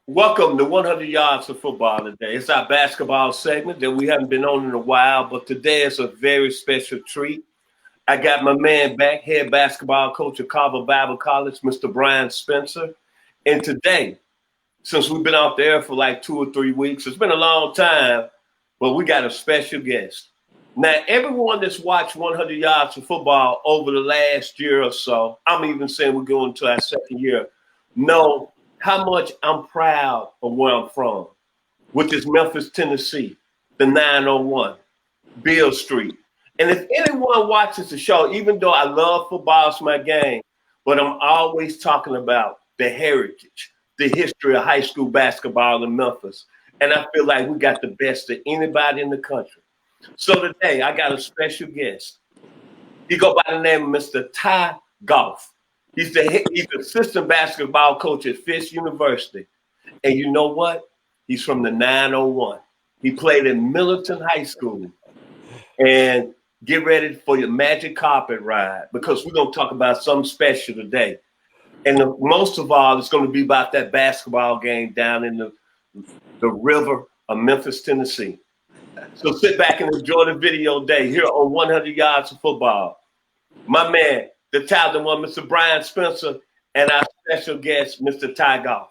Welcome to 100 Yards of Football today. It's our basketball segment that we haven't been on in a while, but today is a very special treat. I got my man back, head basketball coach at Carver Bible College, Mr. Bryan Spencer. And today, since we've been off the air for like 2 or 3 weeks, it's been a long time, but we got a special guest. Now, everyone that's watched 100 Yards of Football over the last year or so, I'm even saying we're going to our second year, know how much I'm proud of where I'm from, which is Memphis, Tennessee, the 901, Beale Street. And if anyone watches the show, even though I love football, it's my game, but I'm always talking about the heritage, the history of high school basketball in Memphis. And I feel like we got the best of anybody in the country. So today I got a special guest. He go by the name of Mr. Garth. He's assistant basketball coach at Fisk University. And you know what? He's from the 901. He played in Millerton High School. And get ready for your magic carpet ride because we're going to talk about something special today. And most of all, it's going to be about that basketball game down in the river of Memphis, Tennessee. So sit back and enjoy the video day here on 100 Yards of Football. My man, the talented one, Mr. Bryan Spencer, and our special guest, Mr. Ty Golf.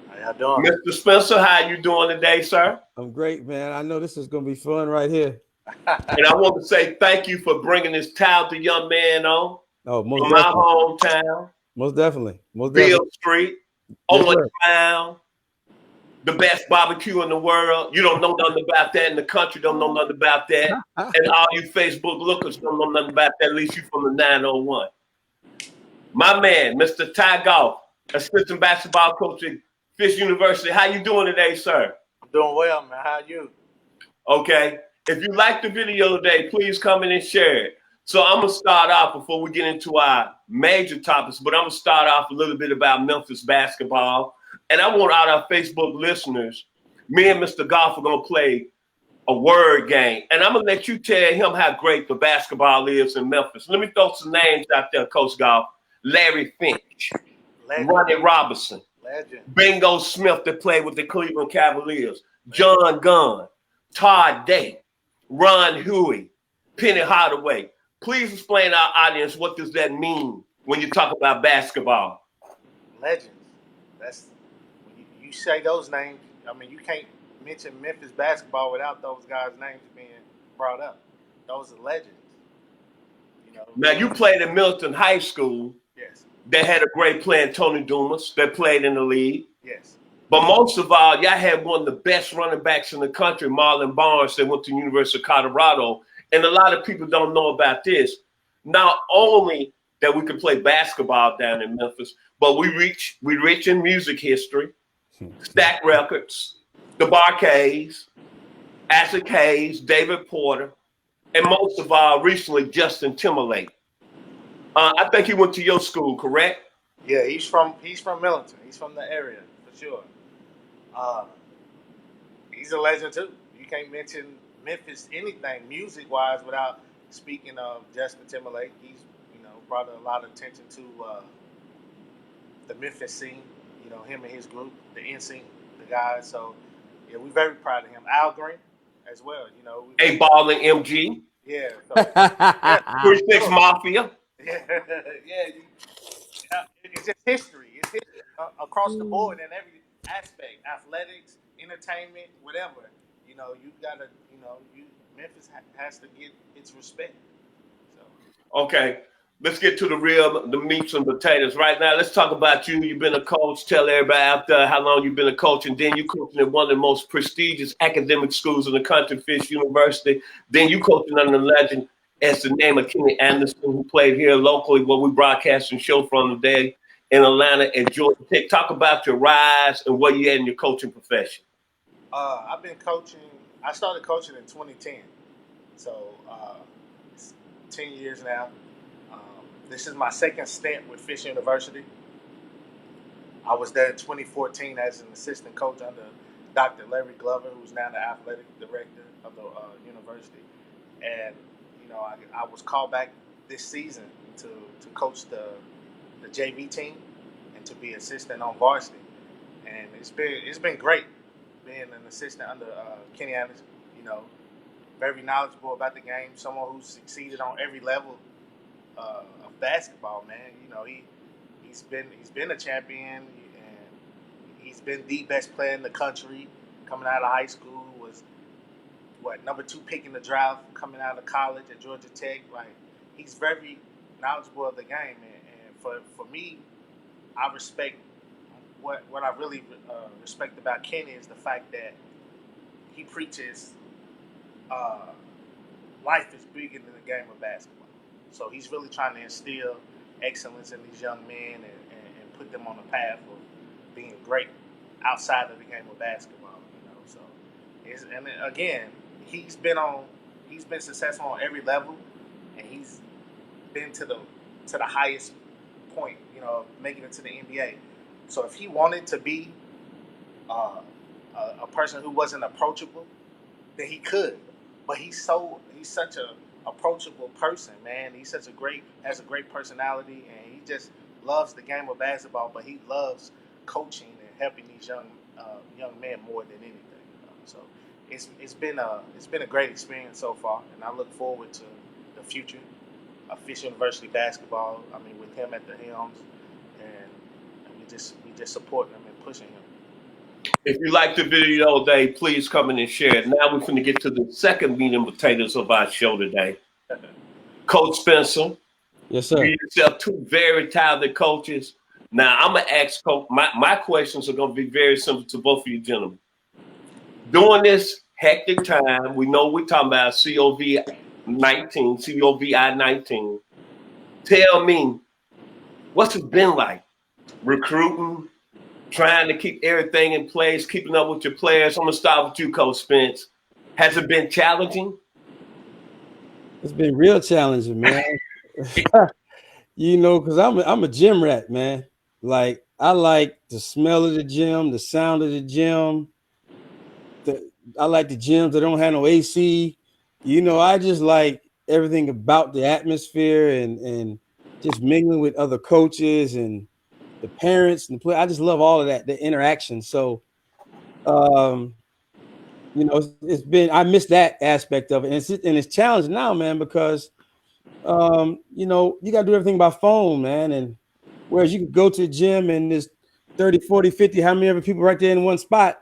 How y'all doing? Mr. Spencer, how you doing today, sir? I'm great, man. I know this is going to be fun right here. And I want to say thank you for bringing this talented young man on Oh, from my hometown, most definitely. Beale Street, on the town, the best barbecue in the world. You don't know nothing about that in the country, don't know nothing about that. And all you Facebook lookers don't know nothing about that, at least you from the 901. My man, Mr. Ty Golf, assistant basketball coach at Fisk University. How you doing today, sir? I'm doing well, man. How are you? Okay. If you like the video today, please come in and share it. So I'm going to start off before we get into our major topics, but I'm going to start off a little bit about Memphis basketball. And I want all our Facebook listeners, me and Mr. Golf are going to play a word game. And I'm going to let you tell him how great the basketball is in Memphis. Let me throw some names out there, Coach Golf. Larry Finch, Ronnie Robinson, Bingo Smith that played with the Cleveland Cavaliers, John Gunn, Todd Day, Ron Huey, Penny Hardaway. Please explain to our audience what does that mean when you talk about basketball. Legends. That's when you say those names. I mean, you can't mention Memphis basketball without those guys' names being brought up. Those are legends. You know. Now you played at Milton High School. Yes. They had a great player, Tony Dumas, that played in the league. Yes. But most of all, y'all had one of the best running backs in the country, Marlon Barnes, that went to the University of Colorado. And a lot of people don't know about this. Not only that we could play basketball down in Memphis, but we rich in music history, Stack Records, the Barcades, Ashley Hayes, David Porter, and most of all, recently, Justin Timberlake. I think he went to your school, correct? Yeah, he's from Millington. He's from the area for sure. He's a legend too. You can't mention Memphis anything music wise without speaking of Justin Timberlake. He's brought a lot of attention to the Memphis scene. You know, him and his group, the NSYNC, the guys. So yeah, we're very proud of him. Al Green as well. You know, A Balling MG. Yeah. So, yeah. 36 Mafia. Yeah, it's just history. It's history across the board in every aspect: athletics, entertainment, whatever. You know, you gotta. Memphis has to get its respect. So. Okay, let's get to the meats and potatoes right now. Let's talk about you. You've been a coach. Tell everybody out there how long you've been a coach, and then you coaching at one of the most prestigious academic schools in the country, Fisk University. Then you coaching under the legend. As the name of Kenny Anderson, who played here locally, where we broadcast and show from today in Atlanta at Georgia Tech. Talk about your rise and where you at in your coaching profession. I've been coaching. I started coaching in 2010, so it's 10 years now. This is my second stint with Fisk University. I was there in 2014 as an assistant coach under Dr. Larry Glover, who's now the athletic director of the university, and I was called back this season to coach the JV team and to be assistant on varsity. and it's been great being an assistant under Kenny Anderson. You know, very knowledgeable about the game, someone who's succeeded on every level of basketball. Man, you know he's been a champion, and he's been the best player in the country coming out of high school. Was number 2 pick in the draft coming out of college at Georgia Tech. Like, he's very knowledgeable of the game, and for me, I respect what I really respect about Kenny is the fact that he preaches life is bigger than the game of basketball. So he's really trying to instill excellence in these young men and put them on the path of being great outside of the game of basketball. You know, so and again, he's been successful on every level, and he's been to the highest point. You know, making it to the NBA. So if he wanted to be a person who wasn't approachable, then he could. But he's such a approachable person, man. Has a great personality, and he just loves the game of basketball. But he loves coaching and helping these young men more than anything. So it's been a great experience so far, and I look forward to the future of Fisk University basketball. I mean, with him at the helms, and we just supporting him and pushing him. If you like the video today, please come in and share it. Now we're going to get to the second meat and potatoes of our show today. Coach Spencer. Yes, sir. You yourself 2 very talented coaches. Now I'm going to ask Coach, my questions are going to be very simple to both of you gentlemen. During this hectic time, we know we're talking about COVID-19. Tell me, what's it been like recruiting, trying to keep everything in place, keeping up with your players? I'm going to start with you, Coach Spence. Has it been challenging? It's been real challenging, man. You know, because I'm a gym rat, man. Like, I like the smell of the gym, the sound of the gym. I like the gyms that don't have no AC. You know, I just like everything about the atmosphere and just mingling with other coaches and the parents and the play. I just love all of that, the interaction. So, you know, I miss that aspect of it. And it's challenging now, man, because, you know, you got to do everything by phone, man. And whereas you can go to the gym and there's 30, 40, 50, how many other people right there in one spot.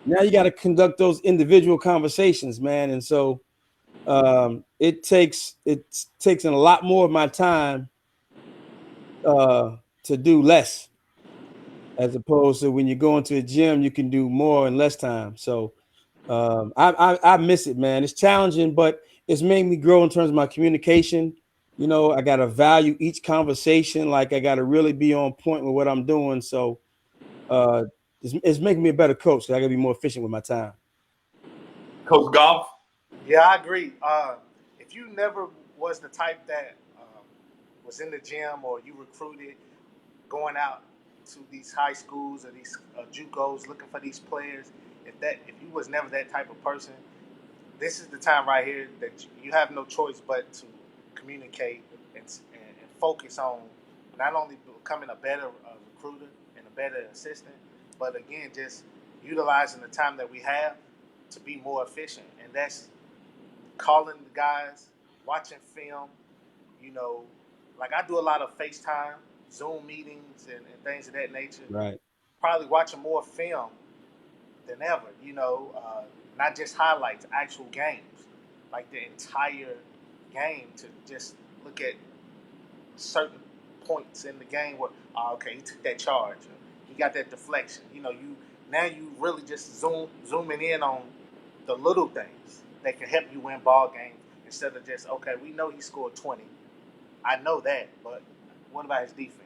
Now you got to conduct those individual conversations, man. And so it takes a lot more of my time to do less, as opposed to when you go into a gym, you can do more in less time. So I miss it, man. It's challenging, but it's made me grow in terms of my communication. You know, I got to value each conversation. Like, I got to really be on point with what I'm doing. So it's making me a better coach. So I got to be more efficient with my time. Coach Garth? Yeah, I agree. If you never was the type that was in the gym or you recruited going out to these high schools or these JUCOs looking for these players, if you was never that type of person, this is the time right here that you have no choice but to communicate and focus on not only becoming a better recruiter and a better assistant, but again, just utilizing the time that we have to be more efficient. And that's calling the guys, watching film, you know, like I do a lot of FaceTime, Zoom meetings and things of that nature. Right. Probably watching more film than ever, you know, not just highlights, actual games, like the entire game, to just look at certain points in the game where, okay, he took that charge, he got that deflection. You know, you really just zooming in on the little things that can help you win ball games instead of just, okay, we know he scored 20. I know that, but what about his defense?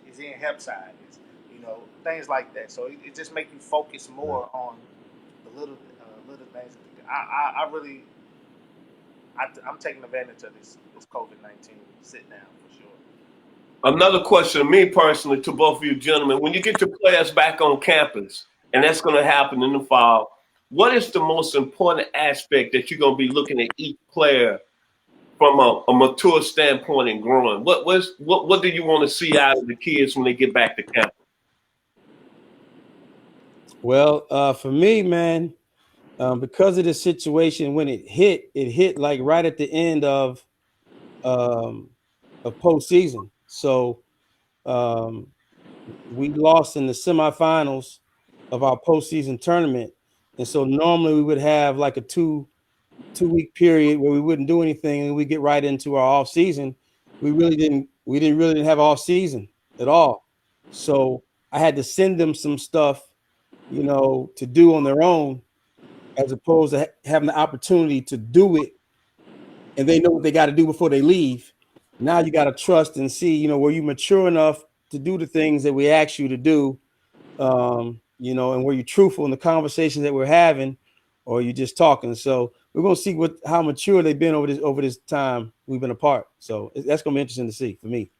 Is he in help side? You know, things like that. So it just makes you focus more on the little things. I'm taking advantage of this COVID-19 sit down for sure. Another question, me personally, to both of you gentlemen, when you get your players back on campus, and that's going to happen in the fall, what is the most important aspect that you're going to be looking at each player from a mature standpoint and growing? What do you want to see out of the kids when they get back to campus? Well, for me, man, because of the situation when it hit like right at the end um, of postseason. So um, we lost in the semifinals of our postseason tournament, and so normally we would have like a two-week period where we wouldn't do anything and we get right into our off season. We didn't have off season at all. So I had to send them some stuff, to do on their own, as opposed to having the opportunity to do it and they know what they got to do before they leave. Now you got to trust and see, were you mature enough to do the things that we asked you to do, and were you truthful in the conversations that we're having, or are you just talking? So we're gonna see how mature they've been over this time we've been apart. So that's gonna be interesting to see for me.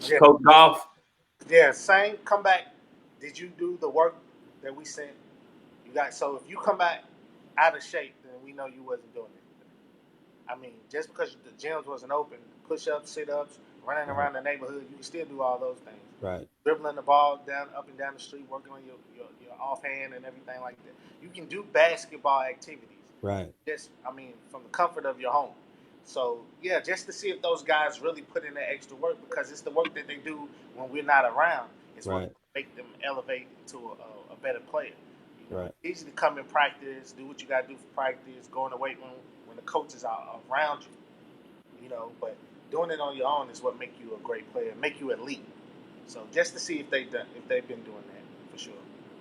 Yeah, Coach Golf. yeah. Same comeback. Did you do the work that we sent? You got so if you come back out of shape, then we know you wasn't doing it. I mean, just because the gyms wasn't open, push-ups, sit-ups, running around the neighborhood, you can still do all those things. Right. Dribbling the ball up and down the street, working on your offhand and everything like that. You can do basketball activities. Right. Just, I mean, from the comfort of your home. So, yeah, just to see if those guys really put in that extra work, because it's the work that they do when we're not around. It's what make them elevate to a better player. Right. Easy to come in practice, do what you got to do for practice, go in the weight room when the coaches are around you, but doing it on your own is what make you a great player, make you elite. So just to see if they've been doing that for sure.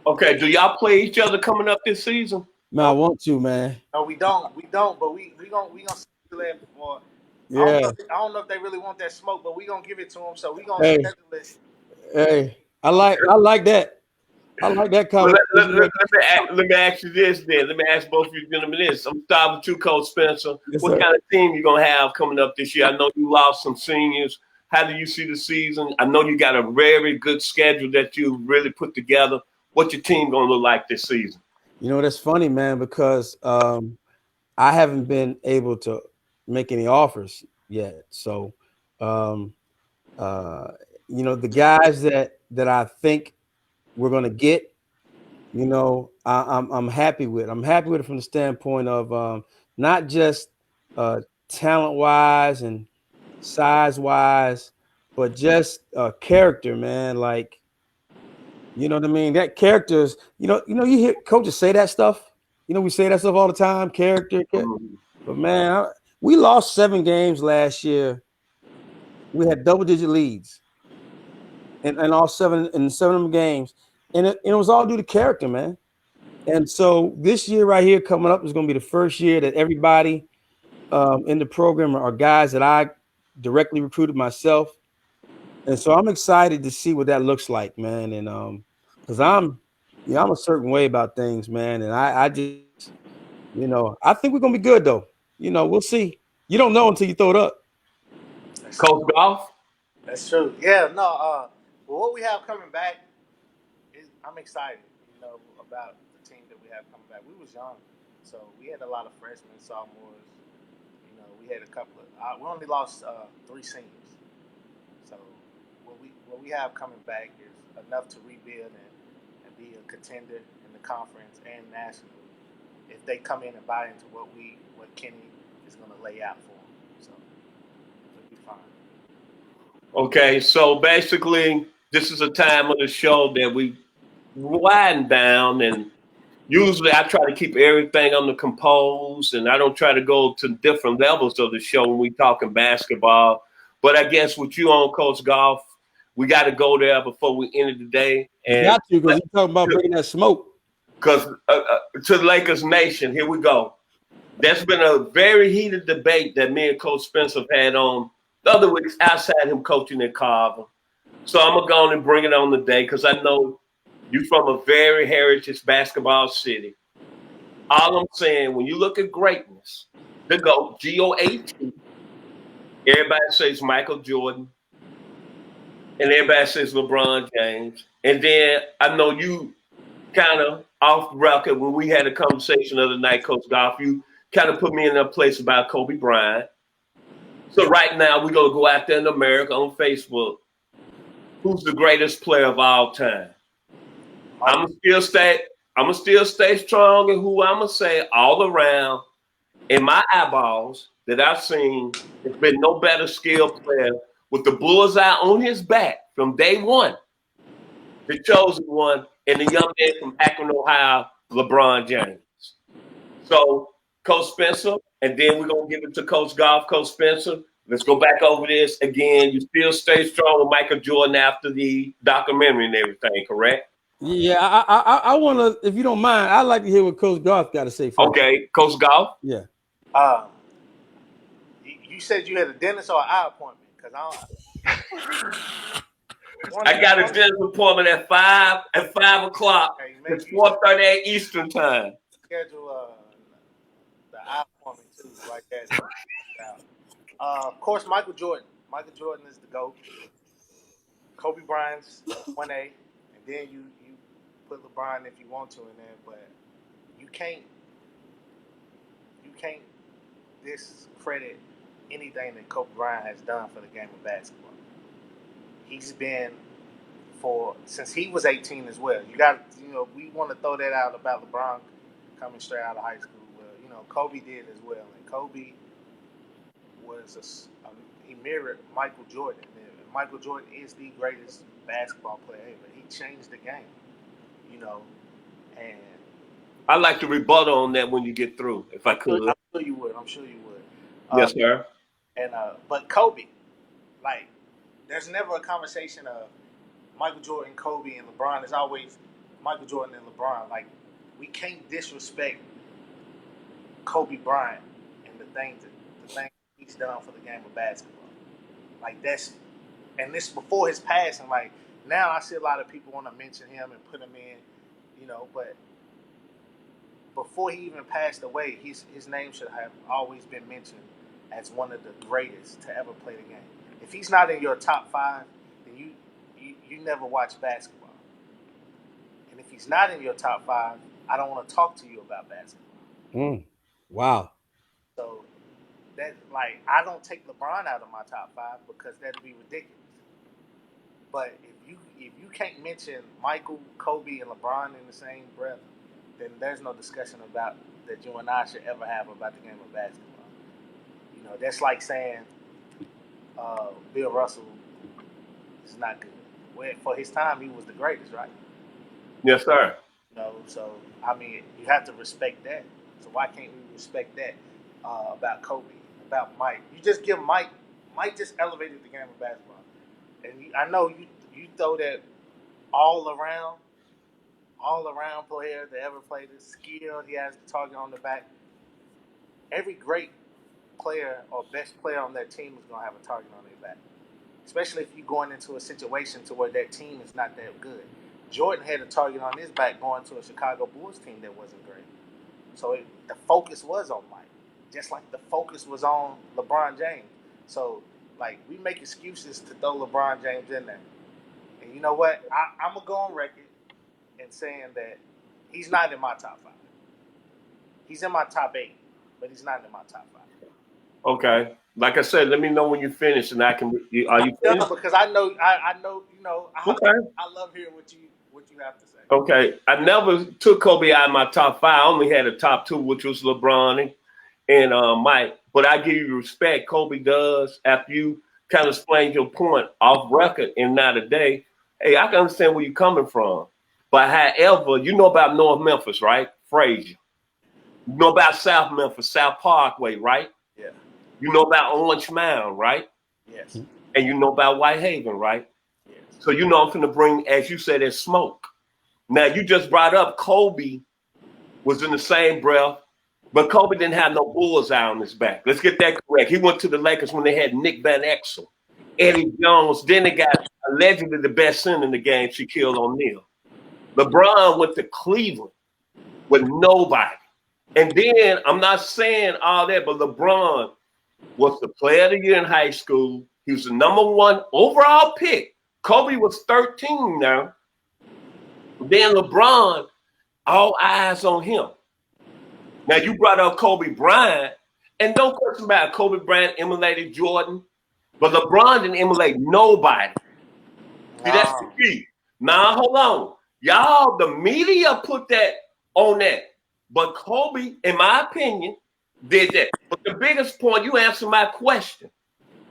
Okay, do y'all play each other coming up this season? Man, I want to, man. No, we don't, but we gonna schedule it for. Yeah. I don't know if they really want that smoke, but we gonna give it to them. So we gonna schedule it. Hey, I like that. I like that comment. Well, let me ask you this then. Let me ask both of you gentlemen this. I'm starting with you, Coach Spencer. Yes, what sir. kind of team you going to have coming up this year? I know you lost some seniors. How do you see the season? I know you got a very good schedule that you really put together. What your team going to look like this season? That's funny, man, because I haven't been able to make any offers yet. So, the guys that I think we're going to get, I'm happy with. I'm happy with it from the standpoint of not just talent wise and size wise, but just character, man. Like, you know what I mean? That characters, you hear coaches say that stuff. We say that stuff all the time. Character, but man, we lost 7 games last year. We had double-digit leads, and all 7 of them games, and it was all due to character, man. And so this year right here coming up is going to be the first year that everybody in the program are guys that I directly recruited myself. And so I'm excited to see what that looks like, man. And because I'm a certain way about things, man. And I just, I think we're going to be good, though. We'll see. You don't know until you throw it up. Coach Golf? That's true. Yeah, no. Well, what we have coming back I'm excited, about the team that we have coming back. We was young, so we had a lot of freshmen, sophomores. We had a couple of. We only lost 3 seniors. So what we have coming back is enough to rebuild and be a contender in the conference and nationally. If they come in and buy into what Kenny is going to lay out for them, so it'll be fine. Okay, so basically, this is a time of the show that we wind down, and usually I try to keep everything under compose, and I don't try to go to different levels of the show when we talking basketball. But I guess with you on, Coach Golf, we got to go there before we end the day. And you got to, because you're talking about bringing that smoke. Because to the Lakers Nation, here we go. There's been a very heated debate that me and Coach Spencer have had on the other weeks outside him coaching at Carver. So I'm going to go on and bring it on today because I know you're from a very heritage basketball city. All I'm saying, when you look at greatness, the GOAT, GOAT, everybody says Michael Jordan, and everybody says LeBron James. And then I know you kind of off record when we had a conversation the other night, Coach Garth, you kind of put me in a place about Kobe Bryant. So right now we're going to go out there in America on Facebook. Who's the greatest player of all time? I'm I'm going to still stay strong in who I'm going to say all around in my eyeballs that I've seen. There's been no better skilled player with the bullseye on his back from day one, the chosen one, and the young man from Akron, Ohio, LeBron James. So, Coach Spencer, and then we're going to give it to Coach Garth. Coach Spencer, let's go back over this again. You still stay strong with Michael Jordan after the documentary and everything, correct? Yeah, I want to, if you don't mind, I'd like to hear what Coach Garth got to say first. Okay, Coach Garth. Yeah. You said you had a dentist or an eye appointment? Because I got a dentist appointment at 5 o'clock. Okay, It's 4:38 Eastern time. Schedule the eye appointment too, like that. Of course, Michael Jordan. Michael Jordan is the GOAT. Kobe Bryant's 1A, and then you put LeBron if you want to in there, but you can't discredit anything that Kobe Bryant has done for the game of basketball. He's been since he was 18 as well. We want to throw that out about LeBron coming straight out of high school. Well, Kobe did as well, and Kobe was he mirrored Michael Jordan. And Michael Jordan is the greatest basketball player ever. He changed the game, and I'd like to rebuttal on that when you get through, if I could. I'm sure you would. Yes, sir. And but Kobe, like, there's never a conversation of Michael Jordan, Kobe, and LeBron. There's always Michael Jordan and LeBron. Like, we can't disrespect Kobe Bryant and the things he's done for the game of basketball. Like, this before his passing. Like, now I see a lot of people want to mention him and put him in, but before he even passed away, his name should have always been mentioned as one of the greatest to ever play the game. If he's not in your top 5, then you never watch basketball. And if he's not in your top 5, I don't want to talk to you about basketball. Wow. So that, like, I don't take LeBron out of my top 5 because that'd be ridiculous. But if you can't mention Michael, Kobe, and LeBron in the same breath, then there's no discussion about that you and I should ever have about the game of basketball. That's like saying Bill Russell is not good. Well, for his time, he was the greatest, right? Yes, sir. So, I mean, you have to respect that. So why can't we respect that about Kobe, about Mike? You just give Mike just elevated the game of basketball. And I know you throw that all around player that ever played is skilled. He has the target on the back. Every great player or best player on that team is going to have a target on their back, especially if you're going into a situation to where that team is not that good. Jordan had a target on his back going to a Chicago Bulls team that wasn't great. So the focus was on Mike, just like the focus was on LeBron James. So, like, we make excuses to throw LeBron James in there. And you know what? I'm going to go on record and saying that he's not in my top 5. He's in my top 8, but he's not in my top 5. Okay. Like I said, let me know when you finish, and I can. Are you finished? Because I know. Okay. I love hearing what you have to say. Okay. I never took Kobe out of my top 5. I only had a top 2, which was LeBron and Mike. But I give you respect. Kobe does. After you kind of explained your point off record and not a day. Hey, I can understand where you're coming from. But however, you know about North Memphis, right? Frazier. You know about South Memphis, South Parkway, right? Yeah. You know about Orange Mound, right? Yes. And you know about Whitehaven, right? Yes. So you know I'm going to bring, as you said, that smoke. Now, you just brought up Kobe was in the same breath, but Kobe didn't have no bullseye on his back. Let's get that correct. He went to the Lakers when they had Nick Van Exel, Eddie Jones. Then they got allegedly the best center in the game, Shaquille O'Neal. LeBron went to Cleveland with nobody. And then, I'm not saying all that, but LeBron was the player of the year in high school. He was the number 1 overall pick. Kobe was 13 now. Then LeBron, all eyes on him. Now, you brought up Kobe Bryant, and no question about it, Kobe Bryant emulated Jordan, but LeBron didn't emulate nobody. See, that's the key. Now, hold on. Y'all, the media put that on that. But Kobe, in my opinion, did that. But the biggest point, you answered my question.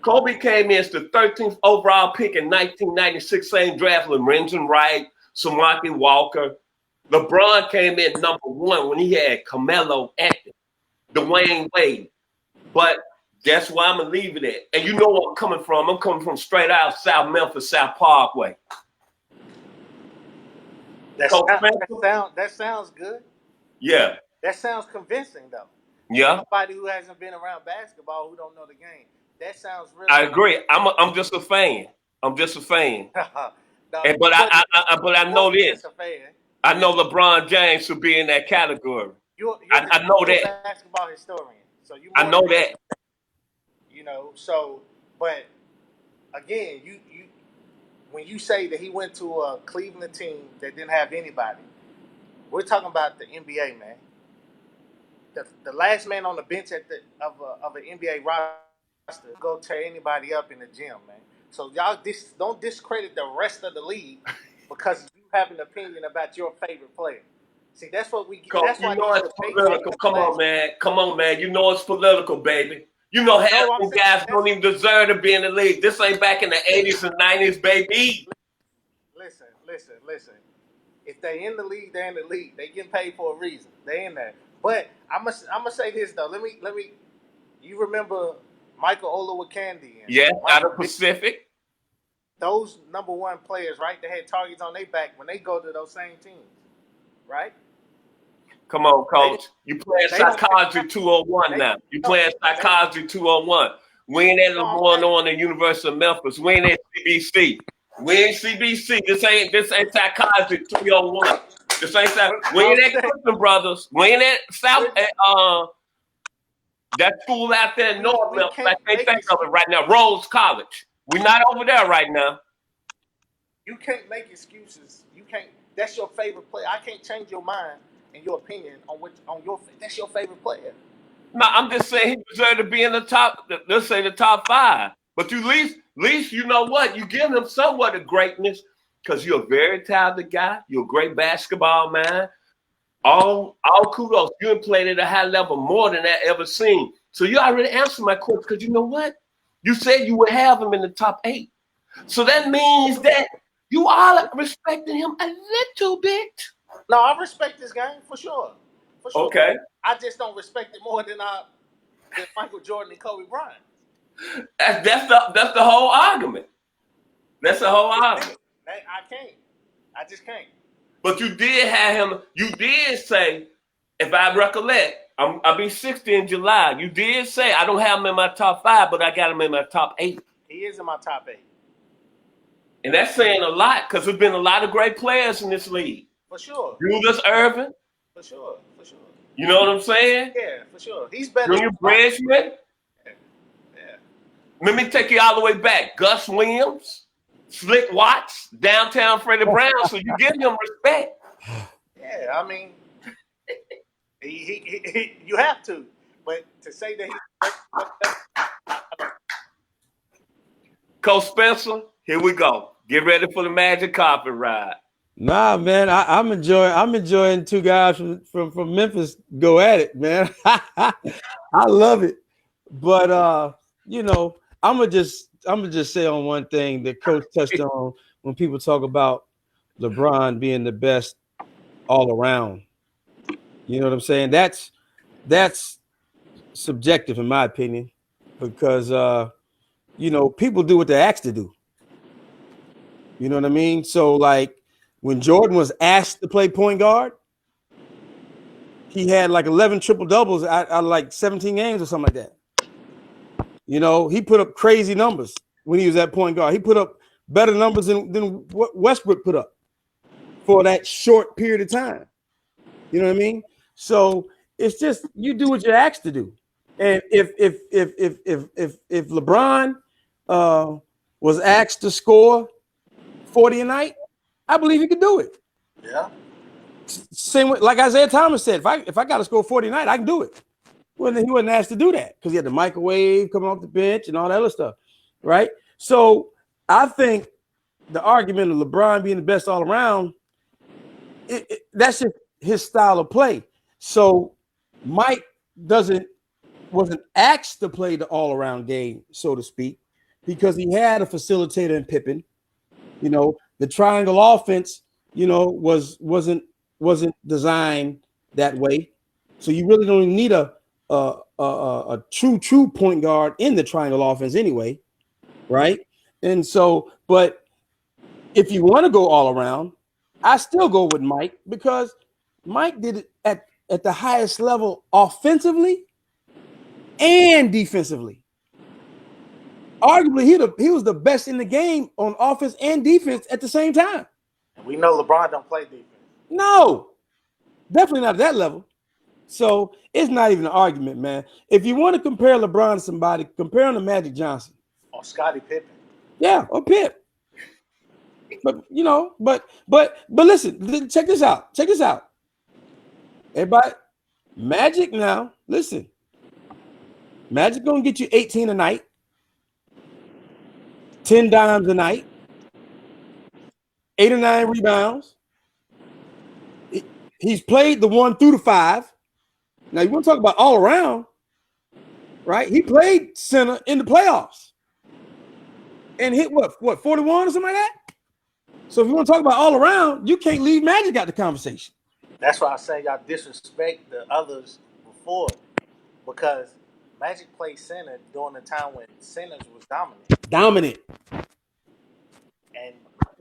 Kobe came in as the 13th overall pick in 1996, same draft with Lorenzen Wright, Samaki Walker. LeBron came in number 1 when he had Carmelo Anthony, Dwayne Wade. But that's why I'm going to leave it at. And you know where I'm coming from. I'm coming from straight out South Memphis, South Parkway. That sounds good. Yeah. That sounds convincing, though. Yeah. Anybody who hasn't been around basketball, who don't know the game, that sounds really. I agree. I'm just a fan. I'm just a fan. But I know this. I know LeBron James should be in that category. I know that. You're a basketball historian, so I know that. You know, so but again, you when you say that he went to a Cleveland team that didn't have anybody, we're talking about the NBA, man. The last man on the bench of an NBA roster go tear anybody up in the gym, man. So y'all don't discredit the rest of the league because you have an opinion about your favorite player. See, that's what we. That's you know it's political. Come on, man. You know it's political, baby. You know half of guys don't even deserve to be in the league. This ain't back in the 80s and 90s, baby. Listen. If they in the league, they're in the league. They getting paid for a reason. They in there. But I'm gonna say this though. Let me. You remember Michael Olowokandi? Yeah, out of Pacific. Those number 1 players, right? They had targets on their back when they go to those same teams, right? Come on, coach. You playing Psychology 201 now. You playing Psychology 201. We ain't at going on the University of Memphis. We ain't at CBC. We ain't CBC. This ain't Psychology 301. This ain't we ain't at Clifton Brothers. We ain't at South that school out there in North Memphis. I can't think of it right now. Rose College. We're not over there right now. You can't make excuses. You can't. That's your favorite player. I can't change your mind and your opinion on your. That's your favorite player. No, I'm just saying he deserved to be in the top. Let's say the top 5. But you at least you know what? You give him somewhat of greatness because you're a very talented guy. You're a great basketball man. All kudos. You have played at a high level more than I ever seen. So you already answered my question because you know what? You said you would have him in the top 8. So that means that you are respecting him a little bit. No, I respect this game for sure. Okay. I just don't respect it more than Michael Jordan and Kobe Bryant. That's the whole argument. That's the whole argument. I just can't. But you did have him. You did say, if I recollect, I'll be 60 in July. You did say I don't have him in my top 5, but I got him in my top 8. He is in my top 8. And that's saying a lot because there's been a lot of great players in this league. For sure. Julius Erving. For sure. You know what I'm saying? Yeah, for sure. He's better. Junior Bridgman. Yeah. Let me take you all the way back. Gus Williams, Slick Watts, downtown Freddie Brown. So you give him respect. Yeah, I mean, he you have to. But to say that Coach Spencer, here we go. Get ready for the magic carpet ride. Nah, man, I'm enjoying 2 guys from Memphis go at it, man. I love it. But you know, I'm gonna just say on one thing that Coach touched on when people talk about LeBron being the best all around. You know what I'm saying? That's subjective in my opinion, because you know, people do what they're asked to do. You know what I mean? So like when Jordan was asked to play point guard, he had like 11 triple doubles out of like 17 games or something like that. You know, he put up crazy numbers when he was at point guard. He put up better numbers than what Westbrook put up for that short period of time. You know what I mean? So it's just you do what you're asked to do. And if LeBron was asked to score 40 a night, I believe he could do it. Yeah. Same way, like Isaiah Thomas said, if I got to score 40 a night, I can do it. Well, then he wasn't asked to do that because he had the microwave coming off the bench and all that other stuff, right? So I think the argument of LeBron being the best all around, that's just his style of play. So Mike wasn't asked to play the all-around game, so to speak, because he had a facilitator in Pippen. You know, the triangle offense, you know, wasn't designed that way. So you really don't need a true point guard in the triangle offense anyway, right? And so, but if you want to go all around, I still go with Mike because Mike did it at the highest level offensively and defensively. Arguably, he was the best in the game on offense and defense at the same time. And we know LeBron don't play defense. No, definitely not at that level. So it's not even an argument, man. If you want to compare LeBron to somebody, compare him to Magic Johnson. Or Scottie Pippen. Yeah, or Pip. But you know, but listen, check this out. Check this out. Everybody, Magic now, listen. Magic gonna get you 18 a night, 10 dimes a night, 8 or 9 rebounds. He's played the 1 through the 5. Now you want to talk about all around, right? He played center in the playoffs and hit what 41 or something like that. So if you want to talk about all around, you can't leave Magic out the conversation. That's why I say y'all disrespect the others before, because Magic played center during the time when centers was dominant. And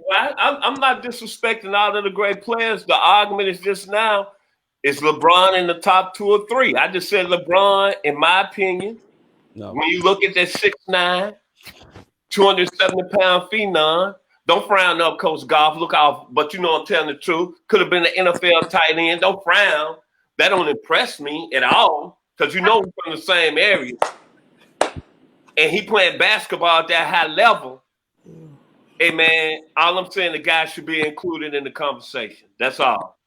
Well, I'm not disrespecting all of the great players. The argument is just now, is LeBron in the top 2 or 3? I just said LeBron, in my opinion. No. When you look at that 6'9", 270-pound phenom, don't frown up, Coach Garth. Look out, but you know I'm telling the truth. Could have been an NFL tight end. Don't frown. That don't impress me at all, because you know we're from the same area. And he playing basketball at that high level. Hey, man, all I'm saying, the guy should be included in the conversation. That's all.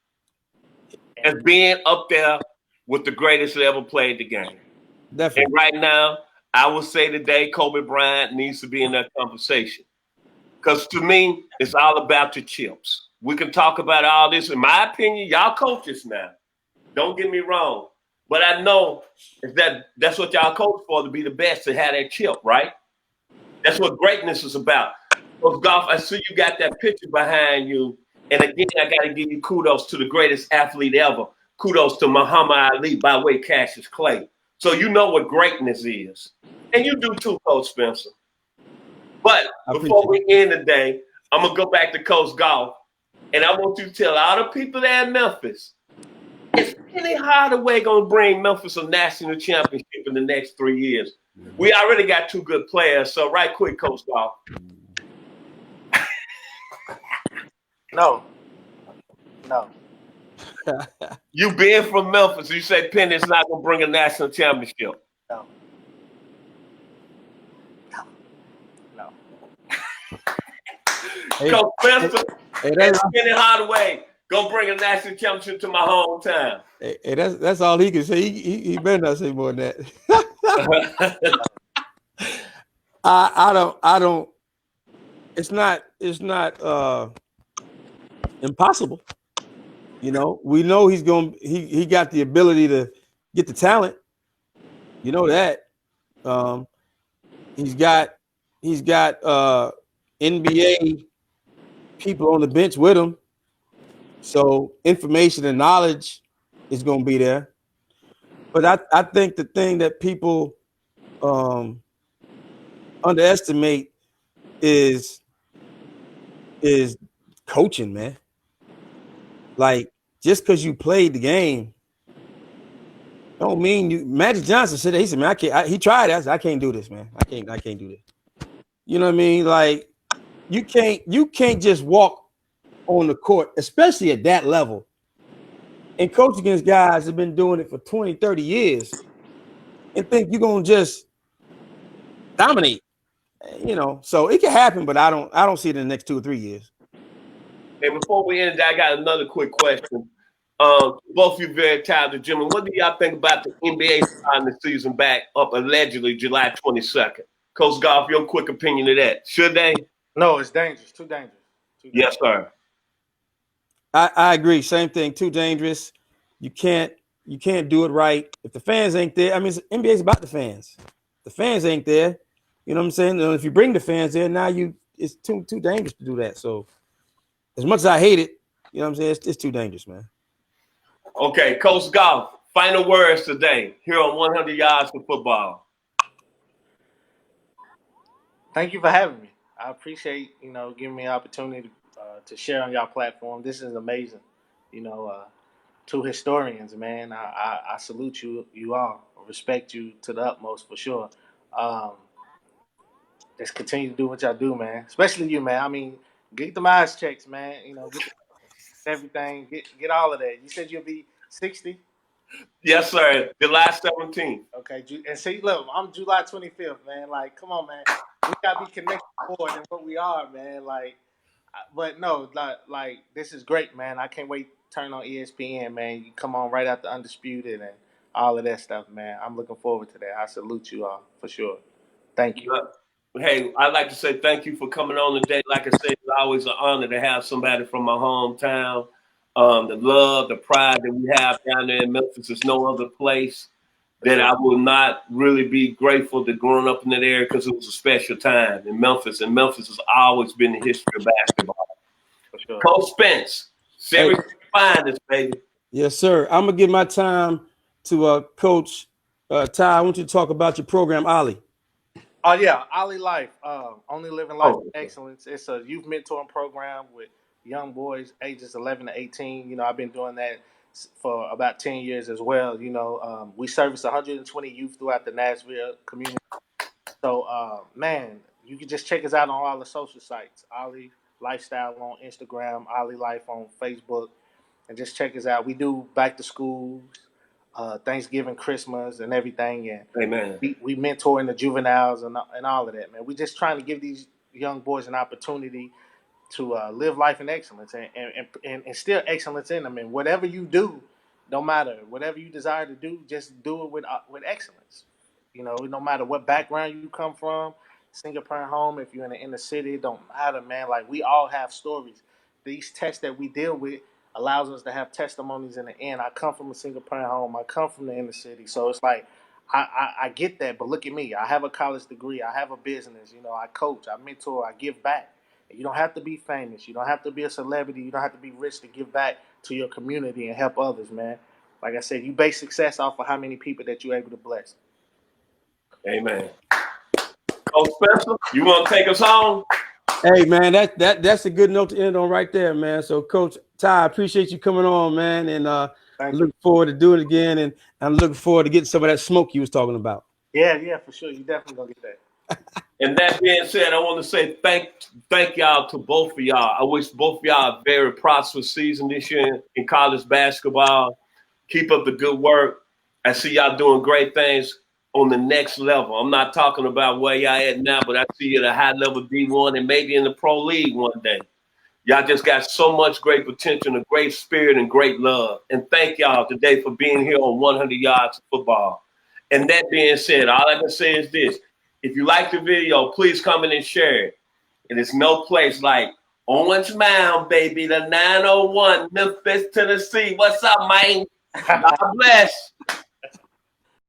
As being up there with the greatest that ever played the game. Definitely. And right now, I would say today, Kobe Bryant needs to be in that conversation. Because to me, it's all about your chips. We can talk about all this. In my opinion, y'all coaches now. Don't get me wrong. But I know that's what y'all coach for, to be the best, to have that chip, right? That's what greatness is about. Coach Garth, I see you got that picture behind you. And again, I got to give you kudos to the greatest athlete ever. Kudos to Muhammad Ali by way of Cassius Clay. So you know what greatness is. And you do too, Coach Spencer. But before we end the day, I'm going to go back to Coach Garth. And I want you to tell all the people there in Memphis, is Penny Hardaway going to bring Memphis a national championship in the next 3 years? We already got 2 good players. So right quick, Coach Garth. No. You being from Memphis, you say Penny's not going to bring a national championship. No. Coach Spencer and Penny Hardaway gonna bring a national championship to my hometown. Hey, that's all he can say. He better not say more than that. I don't. It's not impossible. You know, we know he got the ability to get the talent. You know that. He's got NBA people on the bench with him. So information and knowledge is going to be there. But I think the thing that people underestimate is coaching, man. Like, just because you played the game don't mean you. Magic Johnson said that. He said, man, he tried that. I can't do this, man. I can't do this. You know what I mean? Like, you can't just walk on the court, especially at that level, and coach against guys that have been doing it for 20, 30 years and think you're going to just dominate, you know. So it can happen, but I don't see it in the next 2 or 3 years. Hey, before we end, I got another quick question. Both of you very talented, Jimmy. What do y'all think about the NBA starting the season back up allegedly July 22nd? Coach Garth, your quick opinion of that. Should they? No, it's dangerous. Too dangerous. Yes, sir. I agree. Same thing. Too dangerous. You can't do it right if the fans ain't there. I mean, NBA's about the fans. The fans ain't there. You know what I'm saying? And if you bring the fans there, now it's too dangerous to do that. So as much as I hate it, you know what I'm saying? It's too dangerous, man. Okay, Coach Garth, final words today here on 100 Yards for Football. Thank you for having me. I appreciate giving me an opportunity to share on y'all platform. This is amazing. You know, two historians, man. I salute you all. I respect you to the utmost for sure. Um, just continue to do what y'all do, man. Especially you, man. I mean, get the eyes checks, man. Get everything. Get all of that. You said you'll be 60. Yes, sir. July 17th. Okay, and see, look, I'm July 25th, man. Like, come on, man. We gotta be connected more than what we are, man. Like, but no, like this is great, man. I can't wait to turn on ESPN, man. You come on right after Undisputed and all of that stuff, man. I'm looking forward to that. I salute you all for sure. Thank you. Hey, I'd like to say thank you for coming on today. Like I said, it's always an honor to have somebody from my hometown. The love, the pride that we have down there in Memphis is no other place that I will not really be grateful to growing up in that area because it was a special time in Memphis. And Memphis has always been the history of basketball. For sure. Coach Spence, Series finest, baby. Yes, sir. I'm gonna give my time to Coach Ty. I want you to talk about your program, Ollie. Oh yeah, Ollie Life, Only Living Life with Excellence. It's a youth mentoring program with young boys ages 11 to 18. I've been doing that for about 10 years as well. We service 120 youth throughout the Nashville community. So, man, you can just check us out on all the social sites. Ollie Lifestyle on Instagram, Ollie Life on Facebook, and just check us out. We do back to schools, Thanksgiving, Christmas, and everything. And Amen. we mentor in the juveniles and all of that, man. We're just trying to give these young boys an opportunity to live life in excellence and instill excellence in them. And whatever you do, no matter whatever you desire to do, just do it with excellence. No matter what background you come from, single parent home, if you're in the inner city, it don't matter, man. Like, we all have stories. These tests that we deal with allows us to have testimonies in the end. I come from a single parent home. I come from the inner city. So it's like, I get that, but look at me. I have a college degree. I have a business. I coach. I mentor. I give back. You don't have to be famous. You don't have to be a celebrity. You don't have to be rich to give back to your community and help others, man. Like I said, you base success off of how many people that you're able to bless. Amen. Coach Spencer, you want to take us home? Hey, man, that's a good note to end on right there, man. So, Coach Ty, I appreciate you coming on, man, and look forward to doing it again, and I'm looking forward to getting some of that smoke you was talking about. Yeah, for sure. You definitely gonna get that. And that being said, I want to say thank y'all to both of y'all. I wish both of y'all a very prosperous season this year in college basketball. Keep up the good work. I see y'all doing great things on the next level. I'm not talking about where y'all at now, but I see you at a high level D1 and maybe in the pro league one day. Y'all just got so much great potential and a great spirit and great love. And thank y'all today for being here on 100 Yards of Football. And that being said, all I can say is this. If you like the video, please comment and share it. And it's no place like Orange Mound, baby, the 901, Memphis, Tennessee. What's up, man? God bless.